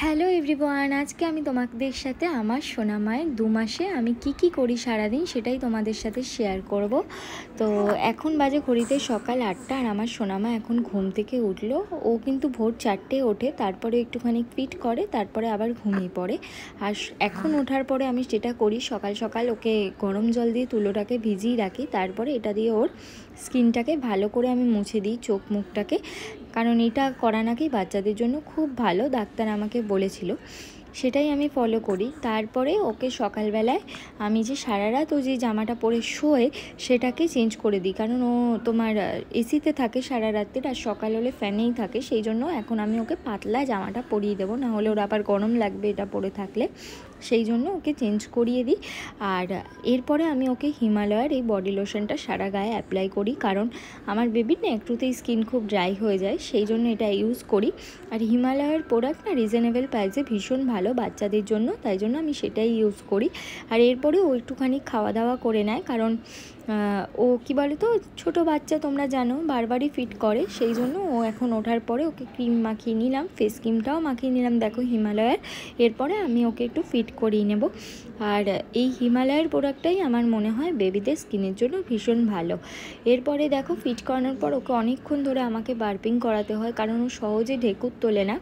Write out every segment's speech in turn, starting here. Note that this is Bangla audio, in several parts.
হ্যালো এভরিওয়ান, আজকে আমি তোমাদের সাথে আমার সোনামায়ের 2 মাসে আমি কি করি সারাদিন সেটাই তোমাদের সাথে শেয়ার করব। তো এখন বাজে ঘড়িতে সকাল 8টা আর আমার সোনামা এখন ঘুম থেকে উঠলো। ও কিন্তু ভোর 4টে ওঠে, তারপরে একটুখানি ফিট করে, তারপরে আবার ঘুমিয়ে পড়ে। আর এখন ওঠার পরে আমি যেটা করি, সকাল সকাল ওকে গরম জল দিয়ে তুলোটাকে ভিজিয়ে রাখি, তারপরে এটা দিয়ে ওর স্কিনটাকে ভালো করে আমি মুছে দিই, চোখ মুখটাকে, কারণ এটা করা নাকি বাচ্চাদের জন্য খুব ভালো, ডাক্তার আমাকে বলেছিল, সেটাই আমি ফলো করি। তারপরে ওকে সকালবেলায় আমি যে সারা রাত ও যে জামাটা পরে শোয় সেটাকে চেঞ্জ করে দিই, কারণ ও তোমার এসিতে থাকে সারা রাত্রির, আর সকাল হলে ফ্যানেই থাকে, সেই জন্য এখন আমি ওকে পাতলা জামাটা পরিয়ে দেবো, না হলে ওর আবার গরম লাগবে এটা পরে থাকলে, সেই জন্য ওকে চেঞ্জ করিয়ে দিই। আর এরপরে আমি ওকে হিমালয়ের এই বডি লোশনটা সারা গায়ে অ্যাপ্লাই করি, কারণ আমার বেবির না একটুতেই স্কিন খুব ড্রাই হয়ে যায়, সেই জন্য এটা ইউজ করি। আর হিমালয়ের প্রোডাক্ট না রিজনেবল প্রাইসে ভীষণ ভালো বাচ্চাদের জন্য, তাই জন্য আমি সেটাই ইউজ করি। আর এরপরে ও একটুখানি খাওয়া দাওয়া করে নেয়, কারণ ও কী বলে তো, ছোটো বাচ্চা তোমরা জানো, বারবারই ফিট করে, সেই জন্য ও এখন ওঠার পরে ওকে ক্রিম মাখিয়ে নিলাম, ফেস ক্রিমটাও মাখিয়ে নিলাম দেখো হিমালয়ের। এরপরে আমি ওকে একটু ফিট করিয়ে নেব। আর এই হিমালয়ের প্রোডাক্টটাই আমার মনে হয় বেবিদের স্কিনের জন্য ভীষণ ভালো। এরপরে দেখো ফিট করানোর পর ওকে অনেকক্ষণ ধরে আমাকে বার্পিং করাতে হয়, কারণ ও সহজে ঢেকুর তোলে না,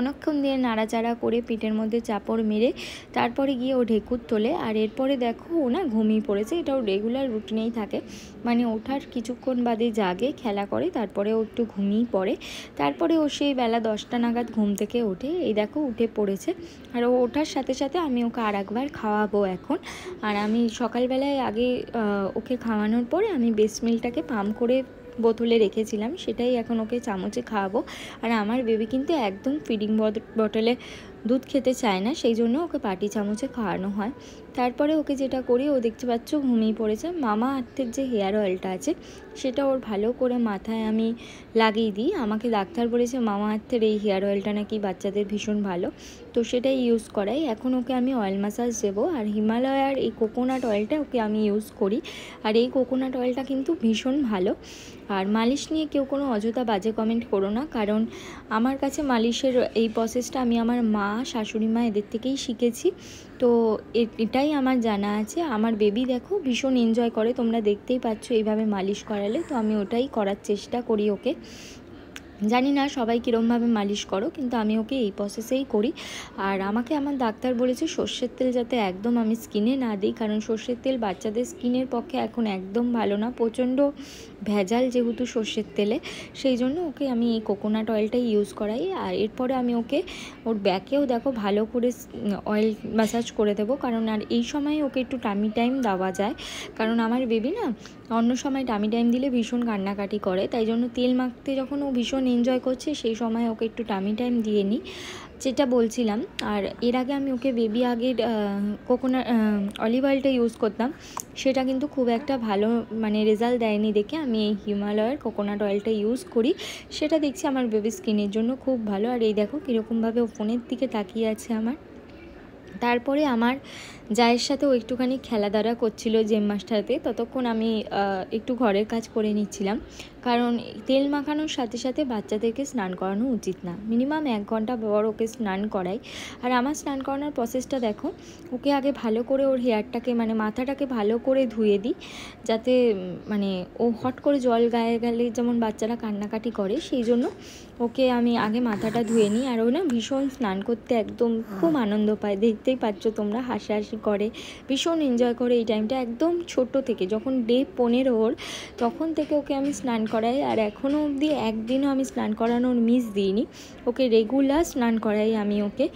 অনেকক্ষণ দিয়ে নাড়াচাড়া করে পিঠের মধ্যে চাপড় মেরে তারপরে গিয়ে ও ঢেকুর তোলে। আর এরপরে দেখো ও না ঘুমিয়ে পড়েছে, এটাও রেগুলার রুটিনেই থাকে, মানে ওঠার কিছুক্ষণ বাদে জাগে, খেলা করে, তারপরে ও একটু ঘুমিয়ে পড়ে, তারপরে ও সেই বেলা 10টা নাগাদ ঘুম থেকে ওঠে, এই দেখো উঠে পড়েছে। আর ও ওঠার সাথে সাথে আমি ওকে আর একবার খাওয়াবো এখন। আর আমি সকালবেলায় আগে ওকে খাওয়ানোর পরে আমি বেস্ট মিল্কটাকে পাম্প করে বোতলে রেখেছিলাম, সেটাই এখন ওকে চামচে খাওয়াবো। আর আমার বেবি কিন্তু একদম ফিডিং বটলে দুধ খেতে চায় না, সেই জন্য ওকে পাটি চামচে খাওয়ানো হয়। তারপরে ওকে যেটা করি, ও দেখতে পাচ্ছ ঘুমিয়ে পড়েছে, মামা আর্থের যে হেয়ার অয়েলটা আছে সেটা ওর ভালো করে মাথায় আমি লাগিয়ে দিই। আমাকে ডাক্তার বলেছে মামা আর্থের এই হেয়ার অয়েলটা নাকি বাচ্চাদের ভীষণ ভালো, তো সেটাই ইউজ করাই। এখন ওকে আমি অয়েল ম্যাসাজ দেবো, আর হিমালয়ার এই কোকোনাট অয়েলটা ওকে আমি ইউজ করি। আর এই কোকোনাট অয়েলটা কিন্তু ভীষণ ভালো। আর মালিশ নিয়ে কেউ কোনো অযথা বাজে কমেন্ট করো না, কারণ আমার কাছে মালিশের এই প্রসেসটা আমি আমার মা, শাশুড়ি মা এদের থেকেই শিখেছি, তো এটাই আমার জানা আছে। আমার বেবি দেখো ভীষণ এনজয় করে, তোমরা দেখতেই পাচ্ছ এইভাবে মালিশ করালে, তো আমি ওটাই করার চেষ্টা করি ওকে। জানি না সবাই কীরমভাবে মালিশ করো, কিন্তু আমি ওকে এই প্রসেসেই করি। আর আমাকে আমার ডাক্তার বলেছে সর্ষের তেল যাতে একদম আমি স্কিনে না দিই, কারণ সর্ষের তেল বাচ্চাদের স্কিনের পক্ষে এখন একদম ভালো না, প্রচণ্ড ভেজাল যেহেতু সর্ষের তেলে, সেই জন্য ওকে আমি এই কোকোনাট অয়েলটাই ইউজ করাই। আর এরপরে আমি ওকে ওর ব্যাকেও দেখো ভালো করে অয়েল ম্যাসাজ করে দেবো, কারণ আর এই সময় ওকে একটু টামি টাইম দেওয়া যায়, কারণ আমার বেবি না অন্য সময় টামি টাইম দিলে ভীষণ কান্নাকাটি করে, তাই জন্য তেল মাখতে যখন ও ভীষণ এনজয় করছে সেই সময় ওকে একটু টামি টাইম দিয়ে নিই, যেটা বলছিলাম। আর এর আগে আমি ওকে বেবি আগের কোকোনাট অলিভ অয়েলটা ইউজ করতাম, সেটা কিন্তু খুব একটা ভালো মানে রেজাল্ট দেয়নি, দেখে আমি এই হিমালয়ের কোকোনাট অয়েলটা ইউজ করি, সেটা দেখছি আমার বেবি স্কিনের জন্য খুব ভালো। আর এই দেখো কীরকমভাবে ও ফোনের দিকে তাকিয়ে আছে আমার। তারপরে আমার জায়ের সাথেও একটুখানি খেলাধুলা করছিল জেম মাস্টারতে, ততক্ষণ আমি একটু ঘরের কাজ করে নিচ্ছিলাম, কারণ তেল মাখানোর সাথে সাথে বাচ্চাদেরকে স্নান করানো উচিত না, মিনিমাম 1 ঘন্টা পর ওকে স্নান করাই। আর আমার স্নান করানোর প্রসেসটা দেখো, ওকে আগে ভালো করে ওর হেয়ারটাকে মানে মাথাটাকে ভালো করে ধুয়ে দিই, যাতে মানে ও হট করে জল গায়ে গেলে যেমন বাচ্চারা কান্নাকাটি করে, সেই জন্য ওকে আমি আগে মাথাটা ধুয়ে নিই। আর ও না ভীষণ স্নান করতে একদম খুব আনন্দ পায়, দেখতেই পাচ্ছ তোমরা, হাসাহাসি করে, ভীষণ এনজয় করে এই টাইমটা, একদম ছোট থেকে যখন ডে 15 ওর, তখন থেকে ওকে আমি স্নান করাই। আর এখনও অবধি একদিনও আমি স্নান করানোর মিস দিইনি, ওকে রেগুলার স্নান করাই আমি ওকে।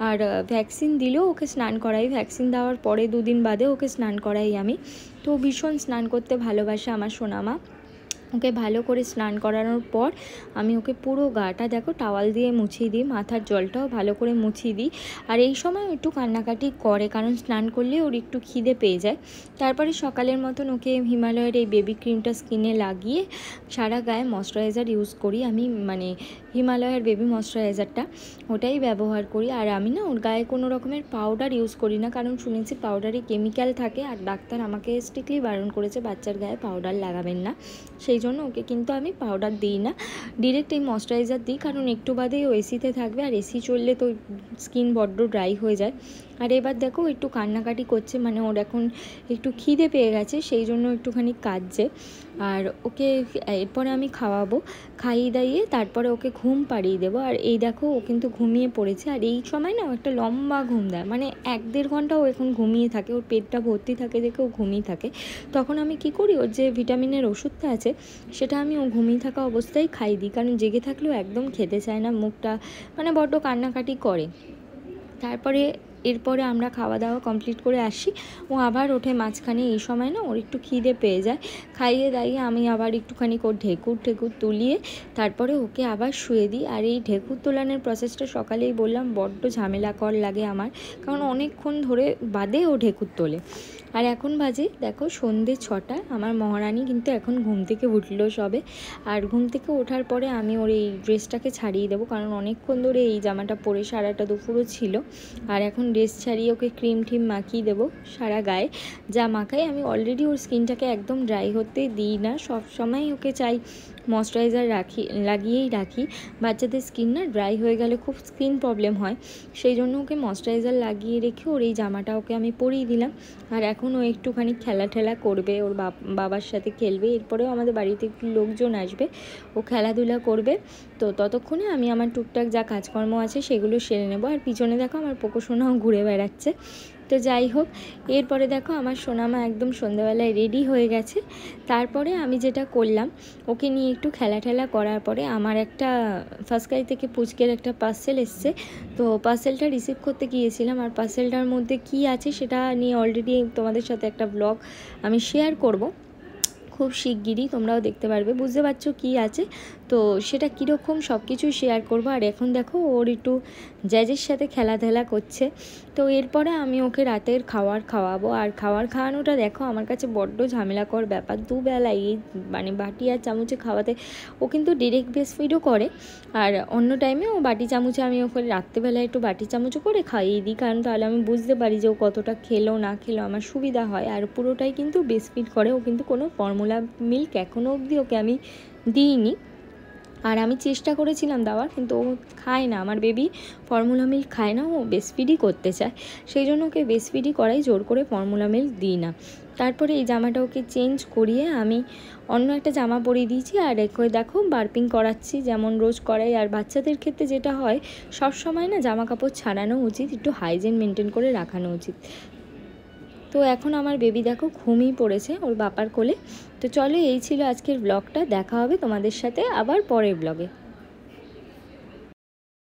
আর ভ্যাকসিন দিলেও ওকে স্নান করাই, ভ্যাকসিন দেওয়ার পরে 2 দিন বাদে ওকে স্নান করাই আমি। তো ভীষণ স্নান করতে ভালোবাসে আমার সোনামা। ওকে ভালো করে স্নান করানোর পর আমি ওকে পুরো গাটা দেখো টাওয়াল দিয়ে মুছিয়ে দিই, মাথার জলটাও ভালো করে মুছিয়ে দিই। আর এই সময় একটু কান্নাকাটি করে, কারণ স্নান করলে ওর একটু খিদে পেয়ে যায়। তারপরে সকালের মতন ওকে হিমালয়ের এই বেবি ক্রিমটা স্কিনে লাগিয়ে সারা গায়ে ময়শ্চারাইজার ইউজ করি আমি, মানে হিমালয়ের বেবি ময়শ্চারাইজারটা, ওটাই ব্যবহার করি। আর আমি না ওর গায়ে কোনো রকমের পাউডার ইউজ করি না, কারণ শুনেছি পাউডারে কেমিক্যাল থাকে, আর ডাক্তার আমাকে স্ট্রিক্টলি বারণ করেছে বাচ্চার গায়ে পাউডার লাগাবেন না। সেই জন্য ওকে কিন্তু আমি পাউডার দিই না, ডিরেক্ট এই ময়শ্চারাইজার দিই, কারণ একটু বাদেই ও এসিতে থাকবে, আর এসি চললে তো স্কিন বড্ড ড্রাই হয়ে যায়। আর এবার দেখো একটু কান্নাকাটি করছে, মানে ওর এখন একটু খিদে পেয়ে গেছে, সেই জন্য একটুখানি কাঁদছে। আর ওকে এরপরে আমি খাওয়াবো, খাইয়ে দাইয়ে তারপরে ওকে ঘুম পাড়িয়ে দেবো। আর এই দেখো ও কিন্তু ঘুমিয়ে পড়েছে, আর এই সময় না একটা লম্বা ঘুম দেয়, মানে 1-1.5 ঘন্টা ও এখন ঘুমিয়ে থাকে, ওর পেটটা ভর্তি থাকে দেখে ও ঘুমিয়ে থাকে। তখন আমি কি করি, ওর যে ভিটামিনের ওষুধটা আছে সেটা আমি ও ঘুমিয়ে থাকা অবস্থায় খাই দিই, কারণ জেগে থাকলেও একদম খেতে চায় না, মুখটা মানে বড্ড কান্নাকাটি করে। তারপরে এরপরে আমরা খাওয়া দাওয়া কমপ্লিট করে আসি, ও আবার ওঠে মাঝখানে, এই সময় না ওর একটু খিদে পেয়ে যায়। খাইয়ে দাইয়ে আমি আবার একটুখানি ওর ঢেকুর তুলিয়ে তারপরে ওকে আবার শুয়ে দিই। আর এই ঢেকুর তোলানোর প্রসেসটা সকালেই বললাম বড্ড ঝামেলাকর লাগে আমার, কারণ অনেকক্ষণ ধরে বাদে ও ঢেকুর তোলে। আর এখন বাজে দেখো সন্ধ্যে 6টা, আমার মহারানী কিন্তু এখন ঘুম থেকে উঠলো সবে। আর ঘুম থেকে ওঠার পরে আমি ওর এই ড্রেসটাকে ছাড়িয়ে দেবো, কারণ অনেকক্ষণ ধরে এই জামাটা পরে সারাটা দুপুরও ছিল। আর এখন ড্রেস ছাড়িয়ে ওকে ক্রিম ঠিম মাখিয়ে দেবো সারা গায়ে, যা মাখাই আমি অলরেডি ওর স্কিনটাকে একদম ড্রাই হতে দিই না, সব সময় ওকে চাই ময়শ্চারাইজার লাগিয়েই রাখি। বাচ্চাদের স্কিন না ড্রাই হয়ে গেলে খুব স্কিন প্রবলেম হয়, সেই জন্য ওকে ময়শ্চারাইজার লাগিয়ে রেখে ওর এই জামাটা ওকে আমি পরিয়ে দিলাম। আর এখন ও একটুখানি খেলা করবে, ওর বাবার সাথে খেলবে, এরপরেও আমাদের বাড়িতে একটু লোকজন আসবে, ও খেলাধুলা করবে। তো ততক্ষণে আমি আমার টুকটাক যা কাজকর্ম আছে সেগুলো সেরে নেব। আর পিছনে দেখো আমার পোকো সোনাও ঘুরে বেড়াচ্ছে। তো যাই হোক, এরপরে দেখো আমার সোনামা একদম সন্ধ্যাবেলায় রেডি হয়ে গেছে। তারপরে আমি যেটা করলাম, ওকে নিয়ে একটু খেলা করার পরে আমার একটা ফার্স্টক্রাই থেকে পুচকের একটা পার্সেল এসছে, তো পার্সেলটা রিসিভ করতে গিয়েছিলাম। আর পার্সেলটার মধ্যে কি আছে সেটা নিয়ে অলরেডি তোমাদের সাথে একটা ব্লগ আমি শেয়ার করব খুব শিগগিরই, তোমরাও দেখতে পারবে, বুঝতে পারছো কী আছে। তো সেটা কীরকম সব কিছুই শেয়ার করবো। আর এখন দেখো ওর একটু জ্যাজের সাথে খেলাধুলা করছে। তো এরপরে আমি ওকে রাতের খাওয়াবো। আর খাওয়ানোটা দেখো আমার কাছে বড্ড ঝামেলাকর ব্যাপার, দুবেলায় এই মানে বাটি আর চামচে খাওয়াতে। ও কিন্তু ডিরেক্ট ব্রেস্ট ফিডও করে, আর অন্য টাইমে ও বাটি চামচে, আমি ওকে রাত্রেবেলায় একটু বাটি চামচও করে খাইয়ে দিই, কারণ তাহলে আমি বুঝতে পারি যে ও কতটা খেলো না খেলো, আমার সুবিধা হয়। আর পুরোটাই কিন্তু ব্রেস্ট ফিড করে, ও কিন্তু কোনো ফর্মুলা মিল্ক এখনও অবধি ওকে আমি দিইনি। আর আমি চেষ্টা করেছিলাম দেওয়ার, কিন্তু ও খায় না, আমার বেবি ফর্মুলা মিল্ক খায় না, ও ব্রেস্ট ফিডই করতে চায়, সেই জন্য ওকে ব্রেস্ট ফিডই করাই, জোর করে ফর্মুলা মিল্ক দিই না। তারপরে এই জামাটা ওকে চেঞ্জ করিয়ে আমি অন্য একটা জামা পরিয়ে দিয়েছি। আর একে দেখো বার্পিং করাচ্ছি যেমন রোজ করাই। আর বাচ্চাদের ক্ষেত্রে যেটা হয়, সব সময় না জামা কাপড় ছাড়ানো উচিত, একটু হাইজিন মেনটেন করে রাখানো উচিত। তো এখন আমার বেবি দেখো ঘুমিয়ে পড়েছে ওর বাবার কোলে। তো চলো, এই ছিল আজকের ব্লগটা, দেখা হবে তোমাদের সাথে আবার পরের ব্লগে।